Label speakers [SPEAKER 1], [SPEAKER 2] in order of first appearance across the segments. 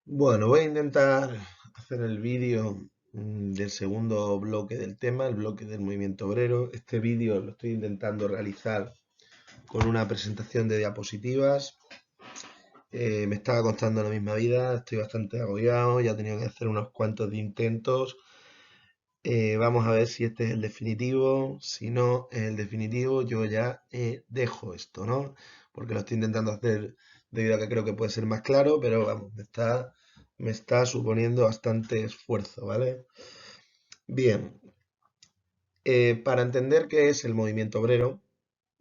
[SPEAKER 1] Bueno, voy a intentar hacer el vídeo del segundo bloque del tema, el bloque del movimiento obrero. Este vídeo lo estoy intentando realizar con una presentación de diapositivas. Me estaba costando la misma vida, estoy bastante agobiado, ya he tenido que hacer unos cuantos de intentos. Vamos a ver si este es el definitivo. Si no es el definitivo, yo ya dejo esto, ¿no? Porque lo estoy intentando hacer debido a que creo que puede ser más claro, pero vamos, me está suponiendo bastante esfuerzo, ¿vale? Bien, para entender qué es el movimiento obrero,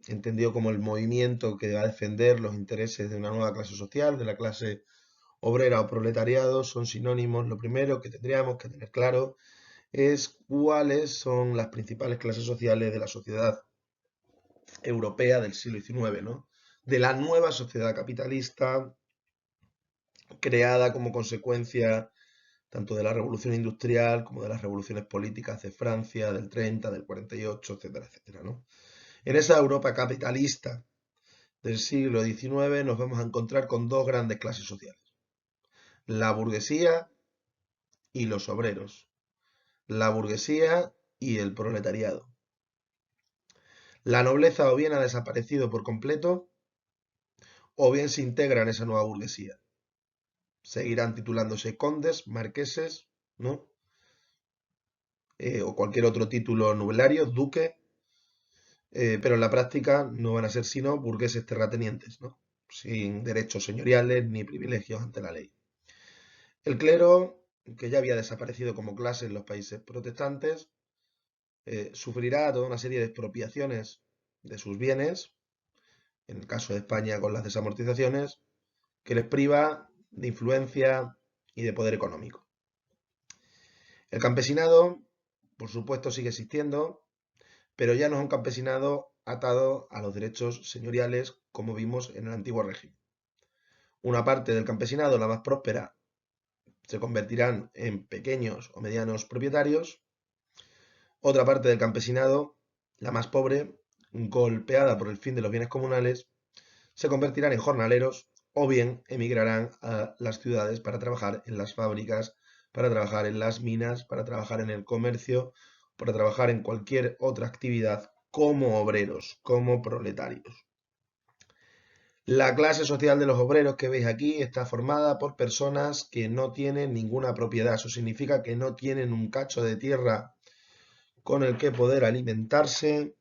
[SPEAKER 1] entendido como el movimiento que va a defender los intereses de una nueva clase social, de la clase obrera o proletariado, son sinónimos. Lo primero que tendríamos que tener claro es cuáles son las principales clases sociales de la sociedad europea del siglo XIX, ¿no? De la nueva sociedad capitalista creada como consecuencia tanto de la revolución industrial como de las revoluciones políticas de Francia del 30, del 48, etcétera, etcétera, ¿no? En esa Europa capitalista del siglo XIX nos vamos a encontrar con dos grandes clases sociales, la burguesía y los obreros, la burguesía y el proletariado. La nobleza o bien ha desaparecido por completo o bien se integra en esa nueva burguesía. Seguirán titulándose condes, marqueses, ¿no? O cualquier otro título nobiliario, duque, pero en la práctica no van a ser sino burgueses terratenientes, ¿no? Sin derechos señoriales ni privilegios ante la ley. El clero, que ya había desaparecido como clase en los países protestantes, sufrirá toda una serie de expropiaciones de sus bienes, en el caso de España con las desamortizaciones, que les priva de influencia y de poder económico. El campesinado, por supuesto, sigue existiendo, pero ya no es un campesinado atado a los derechos señoriales como vimos en el antiguo régimen. Una parte del campesinado, la más próspera, se convertirán en pequeños o medianos propietarios. Otra parte del campesinado, la más pobre, golpeada por el fin de los bienes comunales, se convertirán en jornaleros o bien emigrarán a las ciudades para trabajar en las fábricas, para trabajar en las minas, para trabajar en el comercio, para trabajar en cualquier otra actividad como obreros, como proletarios. La clase social de los obreros que veis aquí está formada por personas que no tienen ninguna propiedad. Eso significa que no tienen un cacho de tierra con el que poder alimentarse,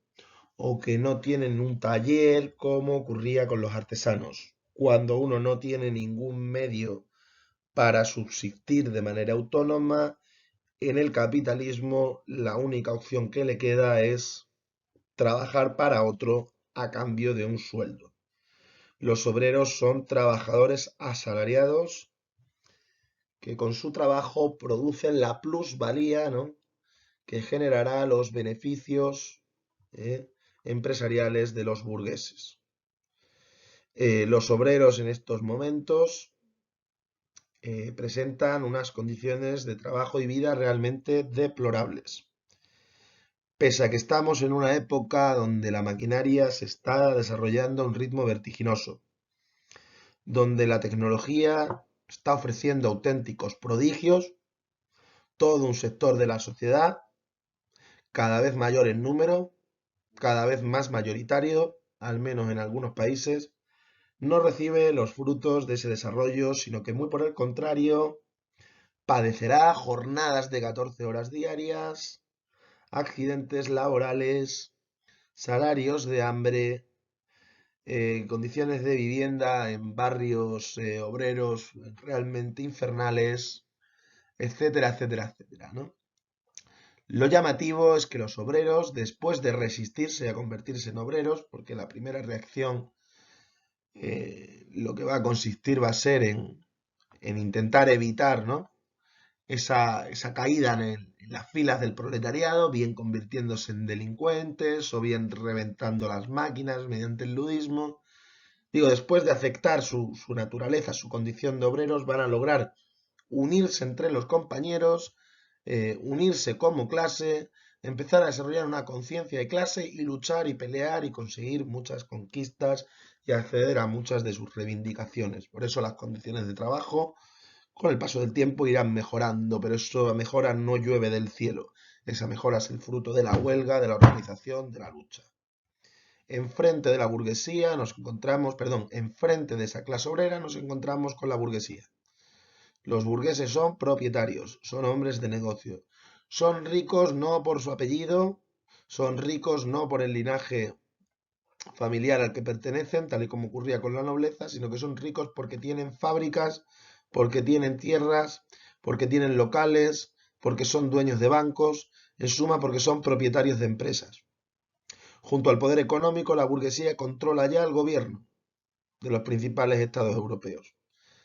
[SPEAKER 1] o que no tienen un taller como ocurría con los artesanos. Cuando uno no tiene ningún medio para subsistir de manera autónoma, en el capitalismo la única opción que le queda es trabajar para otro a cambio de un sueldo. Los obreros son trabajadores asalariados que con su trabajo producen la plusvalía, ¿no?, que generará los beneficios ¿eh? empresariales de los burgueses. Los obreros en estos momentos presentan unas condiciones de trabajo y vida realmente deplorables. Pese a que estamos en una época donde la maquinaria se está desarrollando a un ritmo vertiginoso, donde la tecnología está ofreciendo auténticos prodigios, todo un sector de la sociedad, cada vez mayor en número, cada vez más mayoritario, al menos en algunos países, no recibe los frutos de ese desarrollo, sino que muy por el contrario, padecerá jornadas de 14 horas diarias, accidentes laborales, salarios de hambre, condiciones de vivienda en barrios obreros realmente infernales, etcétera, etcétera, etcétera, ¿no? Lo llamativo es que los obreros, después de resistirse a convertirse en obreros, porque la primera reacción lo que va a consistir va a ser en intentar evitar, ¿no?, esa caída en las filas del proletariado, bien convirtiéndose en delincuentes o bien reventando las máquinas mediante el ludismo. Digo, después de aceptar su naturaleza, su condición de obreros, van a lograr unirse entre los compañeros, unirse como clase, empezar a desarrollar una conciencia de clase y luchar y pelear y conseguir muchas conquistas y acceder a muchas de sus reivindicaciones. Por eso las condiciones de trabajo Con el paso del tiempo irán mejorando, pero esa mejora no llueve del cielo. Esa mejora es el fruto de la huelga, de la organización, de la lucha. Enfrente de la burguesía nos encontramos, perdón, enfrente de esa clase obrera nos encontramos con la burguesía. Los burgueses son propietarios, son hombres de negocio. Son ricos no por su apellido, son ricos no por el linaje familiar al que pertenecen, tal y como ocurría con la nobleza, sino que son ricos porque tienen fábricas, porque tienen tierras, porque tienen locales, porque son dueños de bancos, en suma porque son propietarios de empresas. Junto al poder económico, la burguesía controla ya el gobierno de los principales estados europeos.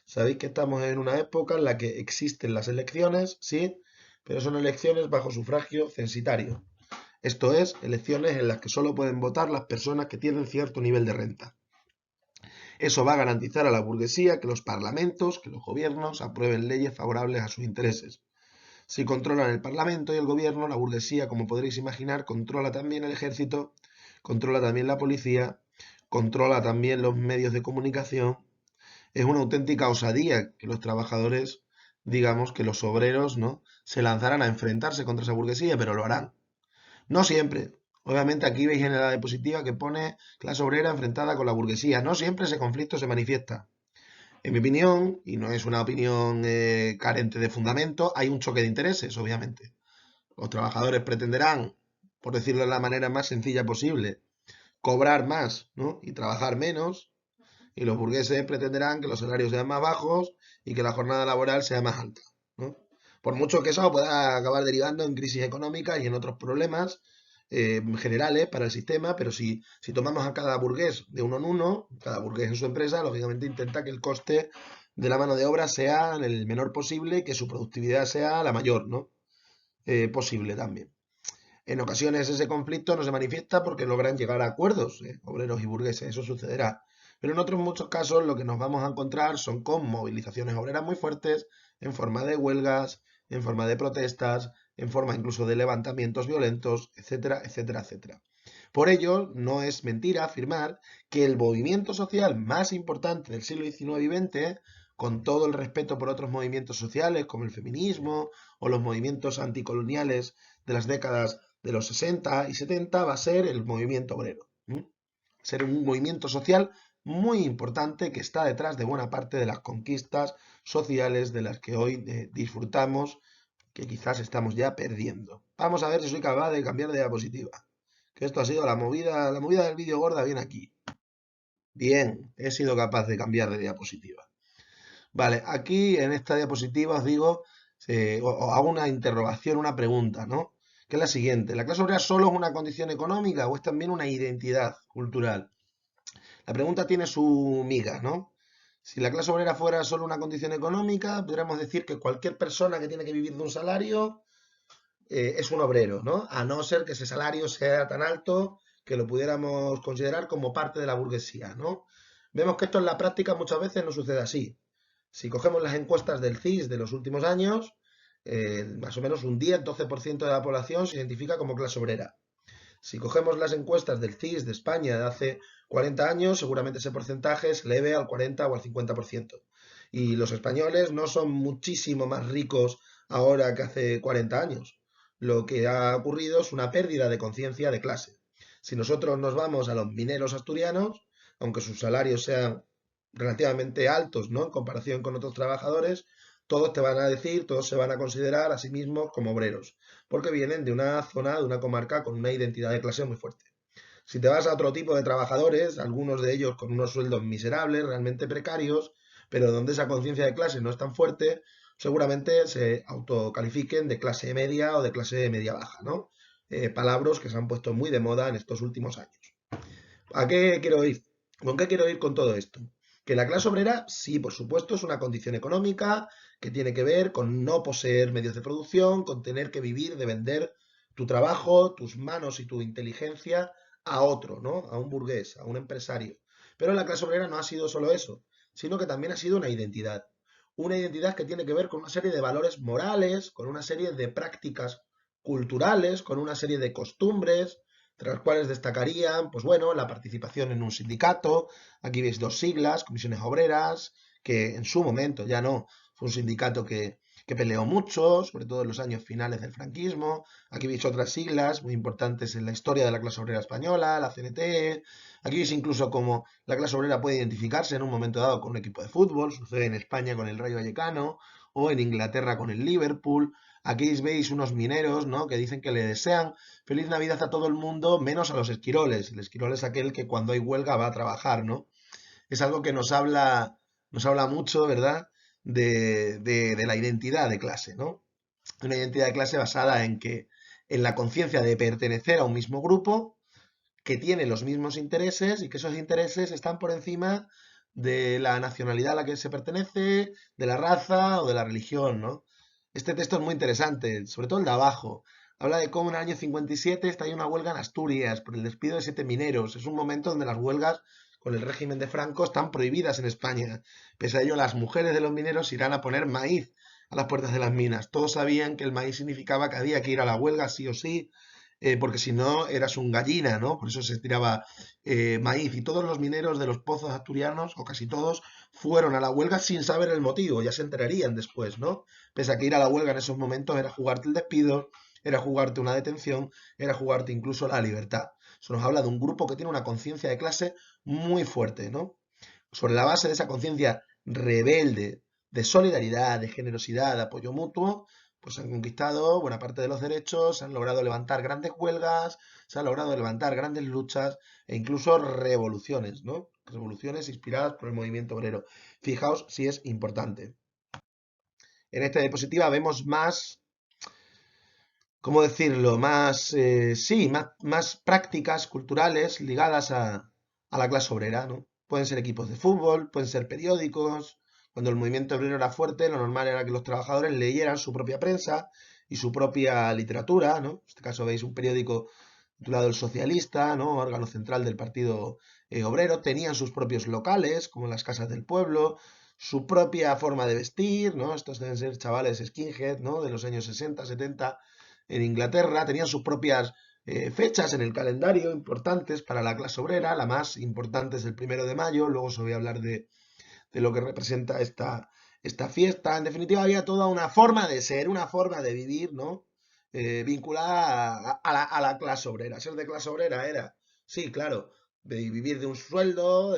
[SPEAKER 1] Sabéis que estamos en una época en la que existen las elecciones, sí, pero son elecciones bajo sufragio censitario. Esto es, elecciones en las que solo pueden votar las personas que tienen cierto nivel de renta. Eso va a garantizar a la burguesía que los parlamentos, que los gobiernos aprueben leyes favorables a sus intereses. Si controlan el parlamento y el gobierno, la burguesía, como podréis imaginar, controla también el ejército, controla también la policía, controla también los medios de comunicación. Es una auténtica osadía que los trabajadores, digamos, que los obreros, ¿no?, se lanzaran a enfrentarse contra esa burguesía, pero lo harán. No siempre. Obviamente aquí veis en la diapositiva que pone clase obrera enfrentada con la burguesía. No siempre ese conflicto se manifiesta. En mi opinión, y no es una opinión carente de fundamento, hay un choque de intereses, obviamente. Los trabajadores pretenderán, por decirlo de la manera más sencilla posible, cobrar más, ¿no?, y trabajar menos, y los burgueses pretenderán que los salarios sean más bajos y que la jornada laboral sea más alta, ¿no? Por mucho que eso pueda acabar derivando en crisis económicas y en otros problemas generales para el sistema, pero si tomamos a cada burgués de uno en uno, cada burgués en su empresa, lógicamente intenta que el coste de la mano de obra sea el menor posible y que su productividad sea la mayor, ¿no? Posible también. En ocasiones ese conflicto no se manifiesta porque logran llegar a acuerdos, obreros y burgueses, eso sucederá. Pero en otros muchos casos lo que nos vamos a encontrar son con movilizaciones obreras muy fuertes, en forma de huelgas, en forma de protestas, en forma incluso de levantamientos violentos, etcétera, etcétera, etcétera. Por ello, no es mentira afirmar que el movimiento social más importante del siglo XIX y XX, con todo el respeto por otros movimientos sociales como el feminismo o los movimientos anticoloniales de las décadas de los 60 y 70, va a ser el movimiento obrero. Ser un movimiento social muy importante que está detrás de buena parte de las conquistas sociales de las que hoy disfrutamos, que quizás estamos ya perdiendo. Vamos a ver si soy capaz de cambiar de diapositiva. Que esto ha sido la movida del vídeo gorda bien aquí. Bien, he sido capaz de cambiar de diapositiva. Vale, aquí en esta diapositiva os digo, os hago una interrogación, una pregunta, ¿no? Que es la siguiente. ¿La clase obrera solo es una condición económica o es también una identidad cultural? La pregunta tiene su miga, ¿no? Si la clase obrera fuera solo una condición económica, podríamos decir que cualquier persona que tiene que vivir de un salario es un obrero, ¿no? A no ser que ese salario sea tan alto que lo pudiéramos considerar como parte de la burguesía, ¿no? Vemos que esto en la práctica muchas veces no sucede así. Si cogemos las encuestas del CIS de los últimos años, más o menos un 10-12% de la población se identifica como clase obrera. Si cogemos las encuestas del CIS de España de hace 40 años, seguramente ese porcentaje se eleve al 40 o al 50%. Y los españoles no son muchísimo más ricos ahora que hace 40 años. Lo que ha ocurrido es una pérdida de conciencia de clase. Si nosotros nos vamos a los mineros asturianos, aunque sus salarios sean relativamente altos, ¿no?, en comparación con otros trabajadores, todos te van a decir, todos se van a considerar a sí mismos como obreros, porque vienen de una zona, de una comarca con una identidad de clase muy fuerte. Si te vas a otro tipo de trabajadores, algunos de ellos con unos sueldos miserables, realmente precarios, pero donde esa conciencia de clase no es tan fuerte, seguramente se autocalifiquen de clase media o de clase media baja, ¿no? Palabras que se han puesto muy de moda en estos últimos años. ¿A qué quiero ir? ¿Con qué quiero ir con todo esto? Que la clase obrera, sí, por supuesto, es una condición económica que tiene que ver con no poseer medios de producción, con tener que vivir de vender tu trabajo, tus manos y tu inteligencia a otro, ¿no? A un burgués, a un empresario. Pero la clase obrera no ha sido solo eso, sino que también ha sido una identidad. Una identidad que tiene que ver con una serie de valores morales, con una serie de prácticas culturales, con una serie de costumbres, entre las cuales destacarían, pues bueno, la participación en un sindicato. Aquí veis dos siglas, comisiones obreras, que en su momento ya no fue un sindicato que peleó mucho, sobre todo en los años finales del franquismo. Aquí veis otras siglas muy importantes en la historia de la clase obrera española, la CNT. Aquí veis incluso cómo la clase obrera puede identificarse en un momento dado con un equipo de fútbol, sucede en España con el Rayo Vallecano o en Inglaterra con el Liverpool. Aquí veis unos mineros, ¿no?, que dicen que le desean feliz Navidad a todo el mundo, menos a los esquiroles. El esquirol es aquel que cuando hay huelga va a trabajar, ¿no? Es algo que nos habla mucho, ¿verdad?, de la identidad de clase, ¿no? Una identidad de clase basada en la conciencia de pertenecer a un mismo grupo que tiene los mismos intereses y que esos intereses están por encima de la nacionalidad a la que se pertenece, de la raza o de la religión, ¿no? Este texto es muy interesante, sobre todo el de abajo. Habla de cómo en el año 57 está ahí una huelga en Asturias por el despido de 7 mineros. Es un momento donde las huelgas con el régimen de Franco están prohibidas en España. Pese a ello, las mujeres de los mineros irán a poner maíz a las puertas de las minas. Todos sabían que el maíz significaba que había que ir a la huelga sí o sí, porque si no eras un gallina, ¿no? Por eso se tiraba maíz. Y todos los mineros de los pozos asturianos, o casi todos, fueron a la huelga sin saber el motivo, ya se enterarían después, ¿no? Pese a que ir a la huelga en esos momentos era jugarte el despido, era jugarte una detención, era jugarte incluso la libertad. Eso nos habla de un grupo que tiene una conciencia de clase muy fuerte, ¿no? Sobre la base de esa conciencia rebelde, de solidaridad, de generosidad, de apoyo mutuo, pues han conquistado buena parte de los derechos, se han logrado levantar grandes huelgas, se han logrado levantar grandes luchas e incluso revoluciones, ¿no? Revoluciones inspiradas por el movimiento obrero. Fijaos si es importante. En esta diapositiva vemos más, ¿cómo decirlo? Más prácticas culturales ligadas a la clase obrera, ¿no? Pueden ser equipos de fútbol, pueden ser periódicos. Cuando el movimiento obrero era fuerte, lo normal era que los trabajadores leyeran su propia prensa y su propia literatura, ¿no? En este caso veis un periódico titulado El Socialista, ¿no?, órgano central del Partido Obrero. Tenían sus propios locales, como las casas del pueblo, su propia forma de vestir, ¿no? Estos deben ser chavales skinhead, ¿no?, de los años 60, 70 en Inglaterra. Tenían sus propias fechas en el calendario importantes para la clase obrera. La más importante es el 1 de mayo. Luego os voy a hablar de lo que representa esta fiesta. En definitiva, había toda una forma de ser, una forma de vivir, ¿no? Vinculada a la clase obrera. Ser de clase obrera era, sí, claro, de vivir de un sueldo,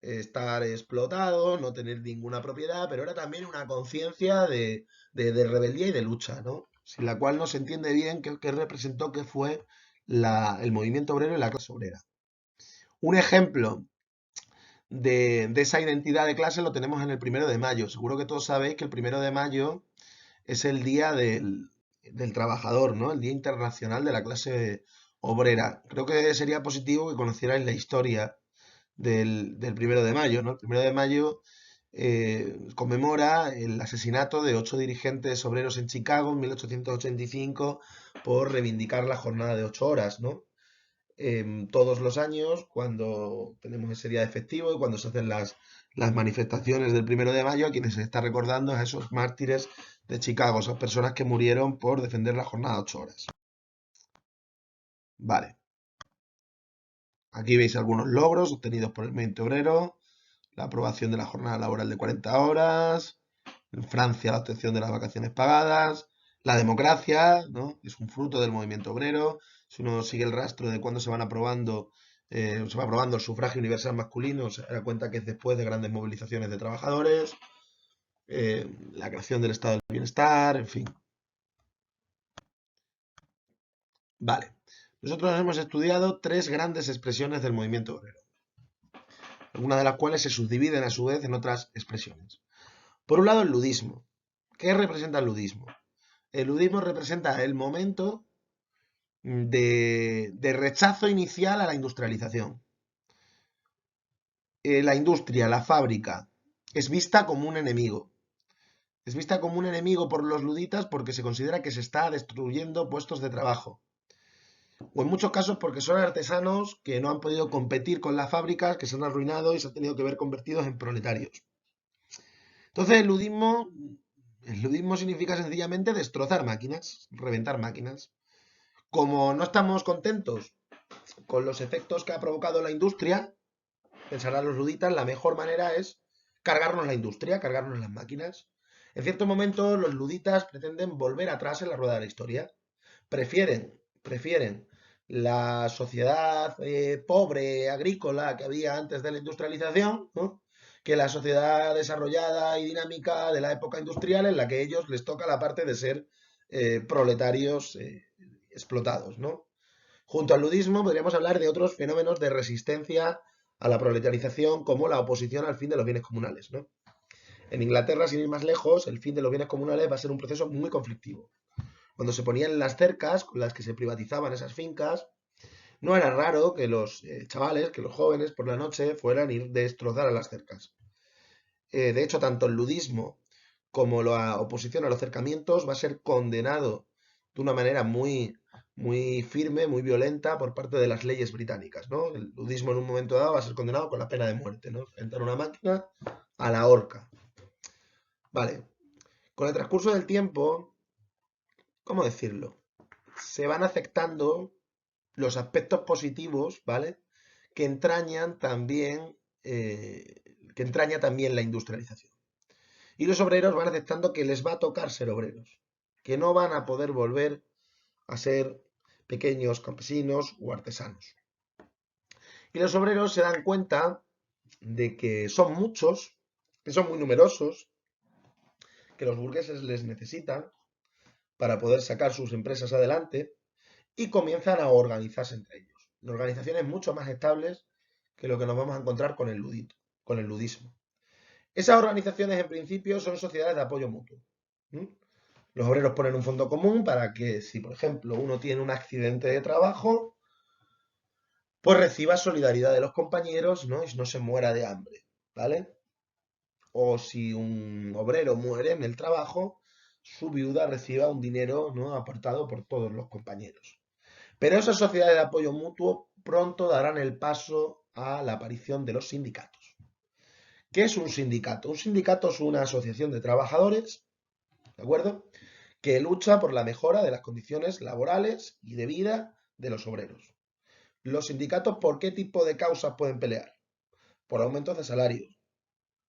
[SPEAKER 1] estar explotado, no tener ninguna propiedad, pero era también una conciencia de rebeldía y de lucha, ¿no? Sin la cual no se entiende bien qué representó, qué fue el movimiento obrero y la clase obrera. Un ejemplo de esa identidad de clase lo tenemos en el 1 de mayo. Seguro que todos sabéis que el 1 de mayo es el día del trabajador, ¿no? El Día Internacional de la Clase Obrera. Creo que sería positivo que conocierais la historia del 1 de mayo, ¿no? El 1 de mayo conmemora el asesinato de 8 dirigentes obreros en Chicago en 1885 por reivindicar la jornada de 8 horas, ¿no? Todos los años, cuando tenemos ese día de festivo y cuando se hacen las manifestaciones del 1 de mayo, a quienes se está recordando es a esos mártires de Chicago, esas personas que murieron por defender la jornada de 8 horas. Vale. Aquí veis algunos logros obtenidos por el movimiento obrero, la aprobación de la jornada laboral de 40 horas, en Francia la obtención de las vacaciones pagadas, la democracia, ¿no?, es un fruto del movimiento obrero. Si uno sigue el rastro de cuándo se van aprobando, se va aprobando el sufragio universal masculino, se da cuenta que es después de grandes movilizaciones de trabajadores, la creación del estado del bienestar, en fin. Vale. Nosotros hemos estudiado 3 grandes expresiones del movimiento obrero, algunas de las cuales se subdividen a su vez en otras expresiones. Por un lado, el ludismo. ¿Qué representa el ludismo? El ludismo representa el momento de rechazo inicial a la industrialización. La industria, la fábrica, es vista como un enemigo. Es vista como un enemigo por los luditas porque se considera que se está destruyendo puestos de trabajo. O en muchos casos porque son artesanos que no han podido competir con las fábricas, que se han arruinado y se han tenido que ver convertidos en proletarios. Entonces el ludismo significa sencillamente destrozar máquinas, reventar máquinas. Como no estamos contentos con los efectos que ha provocado la industria, pensarán los luditas, la mejor manera es cargarnos la industria, cargarnos las máquinas. En ciertos momentos los luditas pretenden volver atrás en la rueda de la historia. Prefieren la sociedad pobre, agrícola que había antes de la industrialización, ¿no? Que la sociedad desarrollada y dinámica de la época industrial en la que ellos les toca la parte de ser proletarios explotados, ¿no? Junto al ludismo podríamos hablar de otros fenómenos de resistencia a la proletarización como la oposición al fin de los bienes comunales, ¿no? En Inglaterra, sin ir más lejos, el fin de los bienes comunales va a ser un proceso muy conflictivo. Cuando se ponían las cercas con las que se privatizaban esas fincas, no era raro que los chavales, que los jóvenes por la noche fueran a ir a destrozar a las cercas. De hecho, tanto el ludismo como la oposición a los cercamientos va a ser condenado de una manera muy firme, muy violenta por parte de las leyes británicas, ¿no? El ludismo en un momento dado va a ser condenado con la pena de muerte, ¿no? Enfrentar una máquina a la horca. Vale. Con el transcurso del tiempo, ¿cómo decirlo? Se van aceptando los aspectos positivos, ¿vale? Que entrañan también, que entraña también la industrialización. Y los obreros van aceptando que les va a tocar ser obreros, que no van a poder volver a ser pequeños campesinos o artesanos. Y los obreros se dan cuenta de que son muchos, que son muy numerosos, que los burgueses les necesitan para poder sacar sus empresas adelante y comienzan a organizarse entre ellos. En organizaciones mucho más estables que lo que nos vamos a encontrar con el ludito, con el ludismo. Esas organizaciones en principio son sociedades de apoyo mutuo. ¿Mm? Los obreros ponen un fondo común para que si, por ejemplo, uno tiene un accidente de trabajo, pues reciba solidaridad de los compañeros, ¿no? Y no se muera de hambre, ¿vale? O si un obrero muere en el trabajo, su viuda reciba un dinero, ¿no? Aportado por todos los compañeros. Pero esas sociedades de apoyo mutuo pronto darán el paso a la aparición de los sindicatos. ¿Qué es un sindicato? Un sindicato es una asociación de trabajadores, ¿de acuerdo? Que lucha por la mejora de las condiciones laborales y de vida de los obreros. Los sindicatos, ¿por qué tipo de causas pueden pelear? Por aumentos de salarios,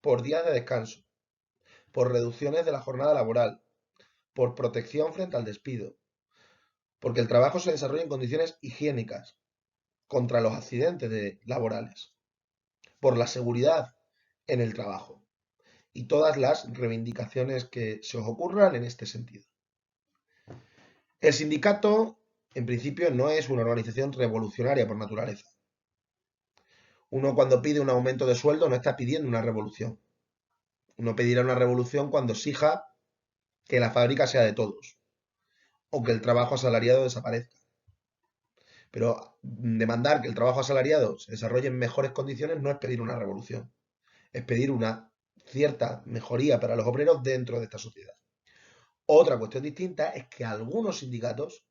[SPEAKER 1] por días de descanso, por reducciones de la jornada laboral, por protección frente al despido, porque el trabajo se desarrolla en condiciones higiénicas, contra los accidentes laborales, por la seguridad en el trabajo y todas las reivindicaciones que se os ocurran en este sentido. El sindicato, en principio, no es una organización revolucionaria por naturaleza. Uno cuando pide un aumento de sueldo no está pidiendo una revolución. Uno pedirá una revolución cuando exija que la fábrica sea de todos o que el trabajo asalariado desaparezca. Pero demandar que el trabajo asalariado se desarrolle en mejores condiciones no es pedir una revolución, es pedir una cierta mejoría para los obreros dentro de esta sociedad. Otra cuestión distinta es que algunos sindicatos,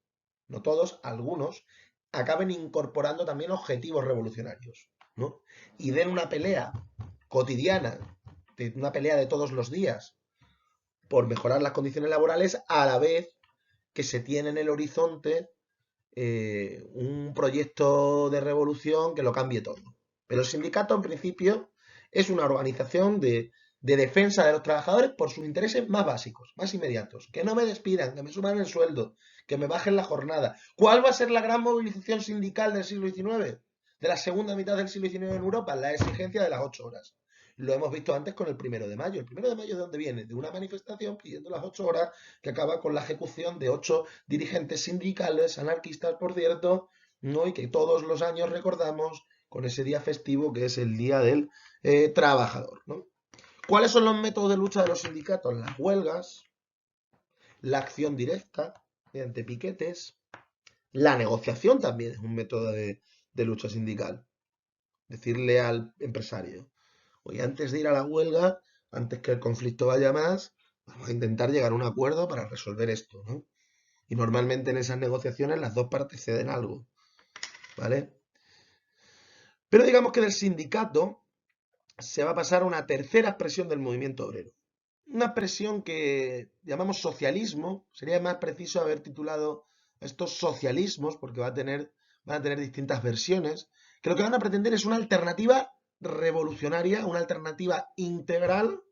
[SPEAKER 1] no todos, algunos, acaben incorporando también objetivos revolucionarios, ¿no? Y den una pelea cotidiana, una pelea de todos los días por mejorar las condiciones laborales a la vez que se tiene en el horizonte un proyecto de revolución que lo cambie todo. Pero el sindicato, en principio, es una organización de defensa de los trabajadores por sus intereses más básicos, más inmediatos. Que no me despidan, que me suban el sueldo, que me bajen la jornada. ¿Cuál va a ser la gran movilización sindical del siglo XIX? De la segunda mitad del siglo XIX en Europa, la exigencia de las 8 horas. Lo hemos visto antes con el 1 de mayo. ¿El 1 de mayo de dónde viene? De una manifestación pidiendo las 8 horas que acaba con la ejecución de 8 dirigentes sindicales, anarquistas por cierto, ¿no? Y que todos los años recordamos con ese día festivo que es el Día del Trabajador, ¿no? ¿Cuáles son los métodos de lucha de los sindicatos? Las huelgas, la acción directa mediante piquetes, la negociación también es un método de lucha sindical. Decirle al empresario, oye, antes de ir a la huelga, antes que el conflicto vaya más, vamos a intentar llegar a un acuerdo para resolver esto, ¿no? Y normalmente en esas negociaciones las dos partes ceden algo, ¿vale? Pero digamos que del sindicato se va a pasar a una tercera expresión del movimiento obrero. Una expresión que llamamos socialismo, sería más preciso haber titulado estos socialismos, porque van a tener distintas versiones, que lo que van a pretender es una alternativa revolucionaria, una alternativa integral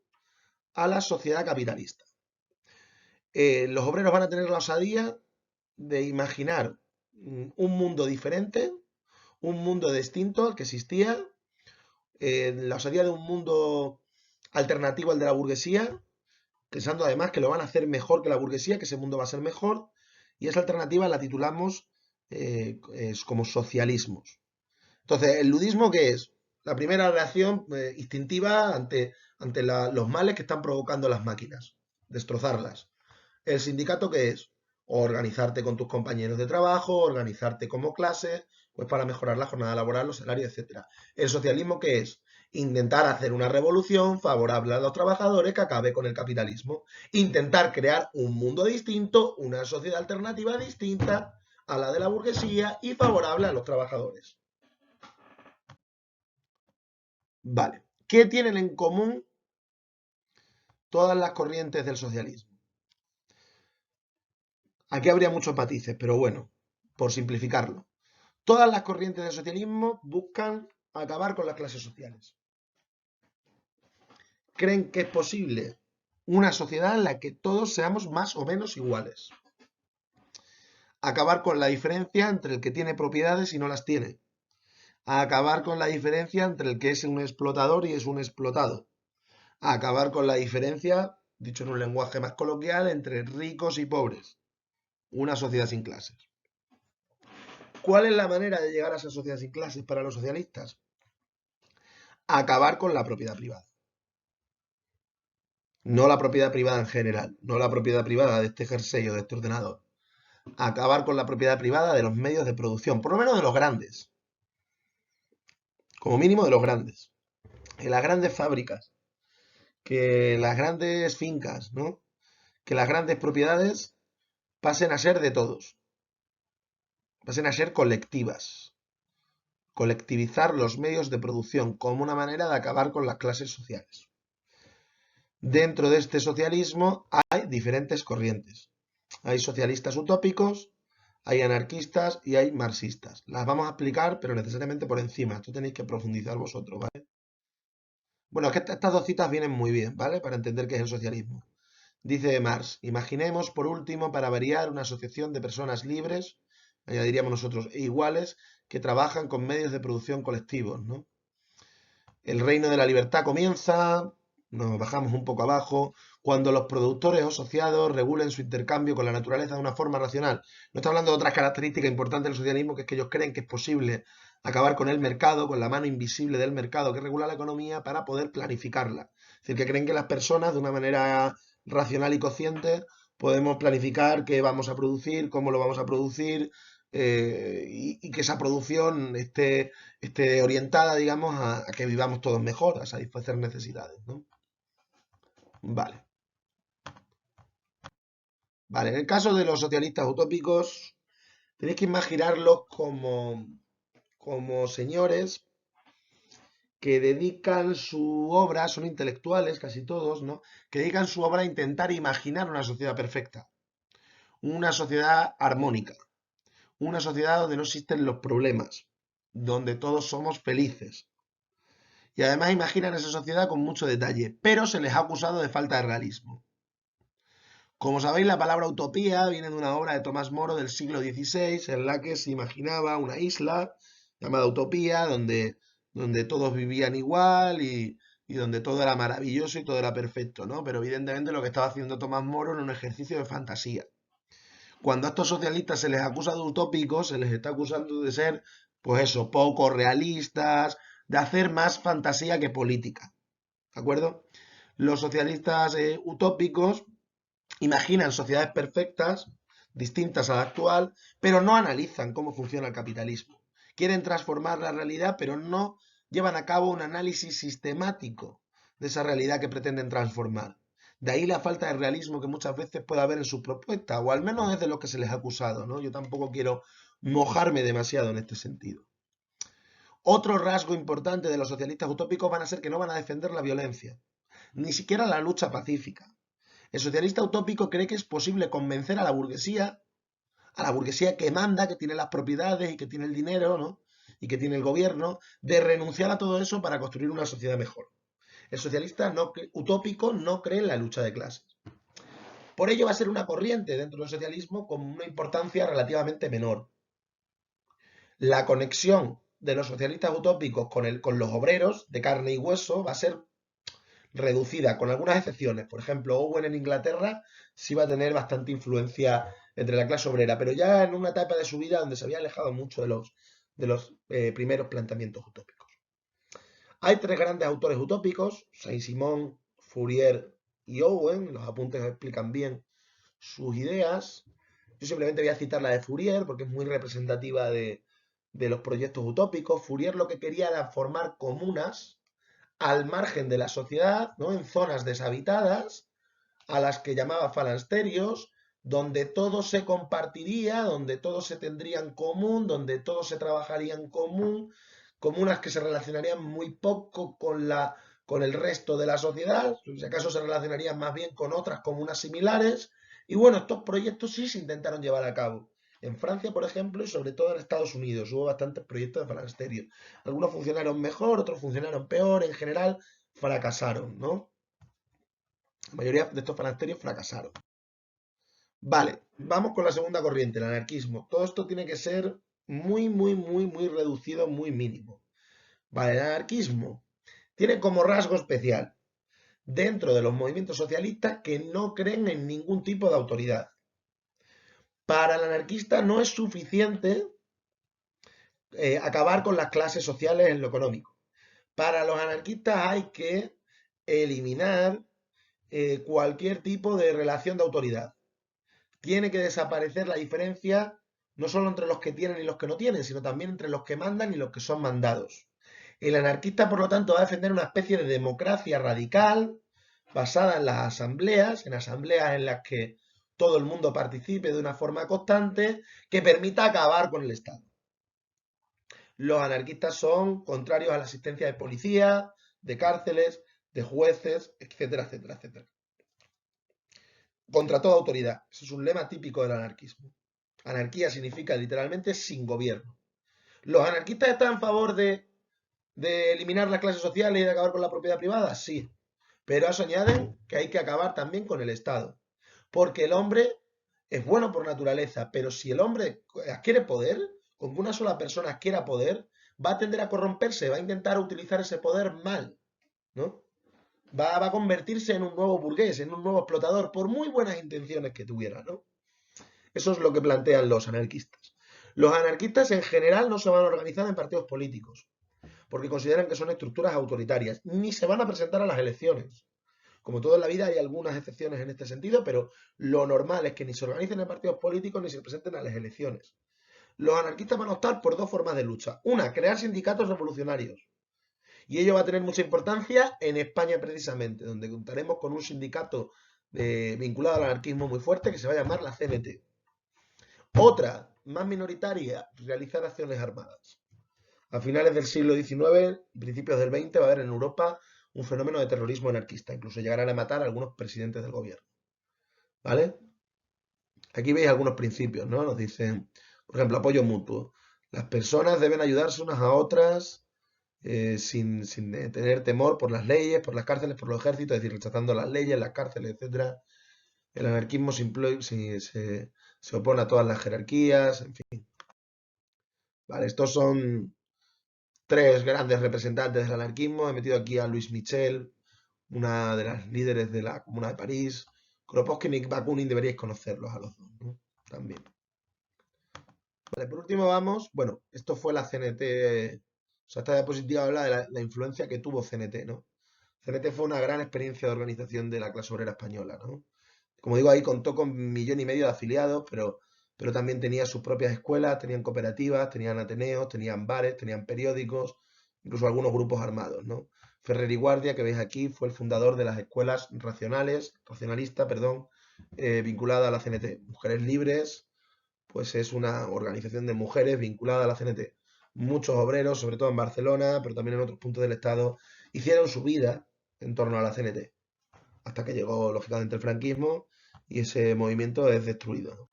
[SPEAKER 1] a la sociedad capitalista. Los obreros van a tener la osadía de imaginar un mundo diferente, un mundo distinto al que existía, la osadía de un mundo alternativo al de la burguesía, pensando además que lo van a hacer mejor que la burguesía, que ese mundo va a ser mejor, y esa alternativa la titulamos como socialismos. Entonces, ¿el ludismo qué es? La primera reacción instintiva ante los males que están provocando las máquinas, destrozarlas. ¿El sindicato qué es? Organizarte con tus compañeros de trabajo, organizarte como clase, pues para mejorar la jornada laboral, los salarios, etcétera. ¿El socialismo qué es? Intentar hacer una revolución favorable a los trabajadores que acabe con el capitalismo. Intentar crear un mundo distinto, una sociedad alternativa distinta a la de la burguesía y favorable a los trabajadores. Vale. ¿Qué tienen en común todas las corrientes del socialismo? Aquí habría muchos matices, pero bueno, por simplificarlo. Todas las corrientes del socialismo buscan acabar con las clases sociales. Creen que es posible una sociedad en la que todos seamos más o menos iguales. Acabar con la diferencia entre el que tiene propiedades y no las tiene. Acabar con la diferencia entre el que es un explotador y es un explotado. Acabar con la diferencia, dicho en un lenguaje más coloquial, entre ricos y pobres. Una sociedad sin clases. ¿Cuál es la manera de llegar a esa sociedad sin clases para los socialistas? Acabar con la propiedad privada. No la propiedad privada en general, no la propiedad privada de este jersey o de este ordenador. Acabar con la propiedad privada de los medios de producción, por lo menos de los grandes. Como mínimo de los grandes. En las grandes fábricas, que las grandes fincas, ¿no? Que las grandes propiedades pasen a ser de todos. Pasen a ser colectivas. Colectivizar los medios de producción como una manera de acabar con las clases sociales. Dentro de este socialismo hay diferentes corrientes. Hay socialistas utópicos, hay anarquistas y hay marxistas. Las vamos a explicar, pero necesariamente por encima. Esto tenéis que profundizar vosotros, ¿vale? Bueno, es que estas dos citas vienen muy bien, ¿vale? Para entender qué es el socialismo. Dice Marx, imaginemos por último, para variar, una asociación de personas libres, añadiríamos nosotros, e iguales, que trabajan con medios de producción colectivos, ¿no? El reino de la libertad comienza, nos bajamos un poco abajo, cuando los productores o asociados regulen su intercambio con la naturaleza de una forma racional. No está hablando de otras características importantes del socialismo, que es que ellos creen que es posible acabar con el mercado, con la mano invisible del mercado que regula la economía para poder planificarla. Es decir, que creen que las personas, de una manera racional y consciente, podemos planificar qué vamos a producir, cómo lo vamos a producir, y que esa producción esté orientada, digamos, a que vivamos todos mejor, a satisfacer necesidades, ¿no? Vale. Vale, en el caso de los socialistas utópicos, tenéis que imaginarlos como señores que dedican su obra, son intelectuales casi todos, ¿no? Que dedican su obra a intentar imaginar una sociedad perfecta, una sociedad armónica, una sociedad donde no existen los problemas, donde todos somos felices. Y además imaginan esa sociedad con mucho detalle, pero se les ha acusado de falta de realismo. Como sabéis, la palabra utopía viene de una obra de Tomás Moro del siglo XVI, en la que se imaginaba una isla llamada Utopía, donde todos vivían igual y donde todo era maravilloso y todo era perfecto, ¿no? Pero evidentemente lo que estaba haciendo Tomás Moro era un ejercicio de fantasía. Cuando a estos socialistas se les acusa de utópicos, se les está acusando de ser, pues eso, poco realistas, de hacer más fantasía que política. ¿De acuerdo? Los socialistas utópicos imaginan sociedades perfectas, distintas a la actual, pero no analizan cómo funciona el capitalismo. Quieren transformar la realidad, pero no llevan a cabo un análisis sistemático de esa realidad que pretenden transformar. De ahí la falta de realismo que muchas veces puede haber en sus propuestas, o al menos es de lo que se les ha acusado, ¿no? Yo tampoco quiero mojarme demasiado en este sentido. Otro rasgo importante de los socialistas utópicos van a ser que no van a defender la violencia, ni siquiera la lucha pacífica. El socialista utópico cree que es posible convencer a la burguesía que manda, que tiene las propiedades y que tiene el dinero, ¿no? Y que tiene el gobierno, de renunciar a todo eso para construir una sociedad mejor. El socialista utópico no cree en la lucha de clases. Por ello va a ser una corriente dentro del socialismo con una importancia relativamente menor. La conexión de los socialistas utópicos con los obreros de carne y hueso va a ser reducida, con algunas excepciones. Por ejemplo, Owen en Inglaterra sí va a tener bastante influencia entre la clase obrera, pero ya en una etapa de su vida donde se había alejado mucho de los primeros planteamientos utópicos. Hay tres grandes autores utópicos, Saint-Simon, Fourier y Owen. Los apuntes explican bien sus ideas. Yo simplemente voy a citar la de Fourier porque es muy representativa de los proyectos utópicos. Fourier lo que quería era formar comunas al margen de la sociedad, ¿no? En zonas deshabitadas, a las que llamaba falansterios, donde todo se compartiría, donde todo se tendría en común, donde todo se trabajaría en común, comunas que se relacionarían muy poco con el resto de la sociedad, si acaso se relacionarían más bien con otras comunas similares. Y bueno, estos proyectos sí se intentaron llevar a cabo. En Francia, por ejemplo, y sobre todo en Estados Unidos, hubo bastantes proyectos de falansterios. Algunos funcionaron mejor, otros funcionaron peor, en general fracasaron, ¿no? La mayoría de estos falansterios fracasaron. Vale, vamos con la segunda corriente, el anarquismo. Todo esto tiene que ser muy reducido, muy mínimo. Vale, el anarquismo tiene como rasgo especial dentro de los movimientos socialistas que no creen en ningún tipo de autoridad. Para el anarquista no es suficiente acabar con las clases sociales en lo económico. Para los anarquistas hay que eliminar cualquier tipo de relación de autoridad. Tiene que desaparecer la diferencia no solo entre los que tienen y los que no tienen, sino también entre los que mandan y los que son mandados. El anarquista, por lo tanto, va a defender una especie de democracia radical basada en las asambleas, en asambleas en las que todo el mundo participe de una forma constante, que permita acabar con el Estado. Los anarquistas son contrarios a la existencia de policía, de cárceles, de jueces, etcétera, etcétera, etcétera. Contra toda autoridad. Ese es un lema típico del anarquismo. Anarquía significa literalmente sin gobierno. ¿Los anarquistas están a favor de eliminar las clases sociales y de acabar con la propiedad privada? Sí. Pero eso añaden que hay que acabar también con el Estado. Porque el hombre es bueno por naturaleza, pero si el hombre adquiere poder, con que una sola persona adquiera poder, va a tender a corromperse, va a intentar utilizar ese poder mal, ¿no? Va a convertirse en un nuevo burgués, en un nuevo explotador, por muy buenas intenciones que tuviera, ¿no? Eso es lo que plantean los anarquistas. Los anarquistas en general no se van a organizar en partidos políticos, porque consideran que son estructuras autoritarias, ni se van a presentar a las elecciones. Como todo en la vida hay algunas excepciones en este sentido, pero lo normal es que ni se organicen en partidos políticos ni se presenten a las elecciones. Los anarquistas van a optar por dos formas de lucha. Una, crear sindicatos revolucionarios. Y ello va a tener mucha importancia en España precisamente, donde contaremos con un sindicato vinculado al anarquismo muy fuerte que se va a llamar la CNT. Otra, más minoritaria, realizar acciones armadas. A finales del siglo XIX y principios del XX va a haber en Europa un fenómeno de terrorismo anarquista. Incluso llegarán a matar a algunos presidentes del gobierno. ¿Vale? Aquí veis algunos principios, ¿no? Nos dicen, por ejemplo, apoyo mutuo. Las personas deben ayudarse unas a otras sin tener temor por las leyes, por las cárceles, por los ejércitos, es decir, rechazando las leyes, las cárceles, etcétera. El anarquismo se opone a todas las jerarquías, en fin. Vale, estos son tres grandes representantes del anarquismo. He metido aquí a Louis Michel, una de las líderes de la Comuna de París. Kropotkin y Bakunin deberíais conocerlos a los dos, ¿no? También. Vale, por último vamos, bueno, esto fue la CNT, o sea, esta diapositiva habla de la influencia que tuvo CNT, ¿no? CNT fue una gran experiencia de organización de la clase obrera española, ¿no? Como digo, ahí contó con 1,5 millones de afiliados, pero también tenía sus propias escuelas, tenían cooperativas, tenían ateneos, tenían bares, tenían periódicos, incluso algunos grupos armados, ¿no? Ferrer y Guardia, que veis aquí, fue el fundador de las escuelas racionalistas, perdón, vinculada a la CNT. Mujeres Libres, pues es una organización de mujeres vinculada a la CNT. Muchos obreros, sobre todo en Barcelona, pero también en otros puntos del Estado, hicieron su vida en torno a la CNT, hasta que llegó, lógicamente, el franquismo y ese movimiento es destruido.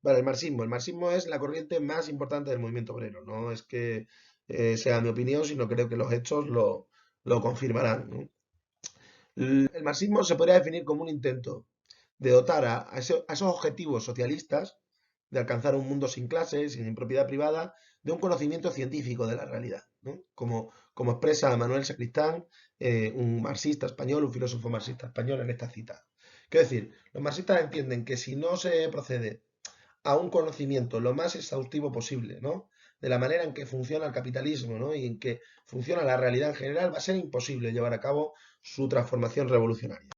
[SPEAKER 1] Vale, el marxismo. El marxismo es la corriente más importante del movimiento obrero. No es que sea mi opinión, sino creo que los hechos lo confirmarán, ¿no? El marxismo se podría definir como un intento de dotar a esos objetivos socialistas de alcanzar un mundo sin clases, sin propiedad privada, de un conocimiento científico de la realidad, ¿no? Como expresa Manuel Sacristán, un marxista español, un filósofo marxista español en esta cita. Quiero decir, los marxistas entienden que si no se procede a un conocimiento lo más exhaustivo posible, ¿no? De la manera en que funciona el capitalismo, ¿no? Y en que funciona la realidad en general, va a ser imposible llevar a cabo su transformación revolucionaria.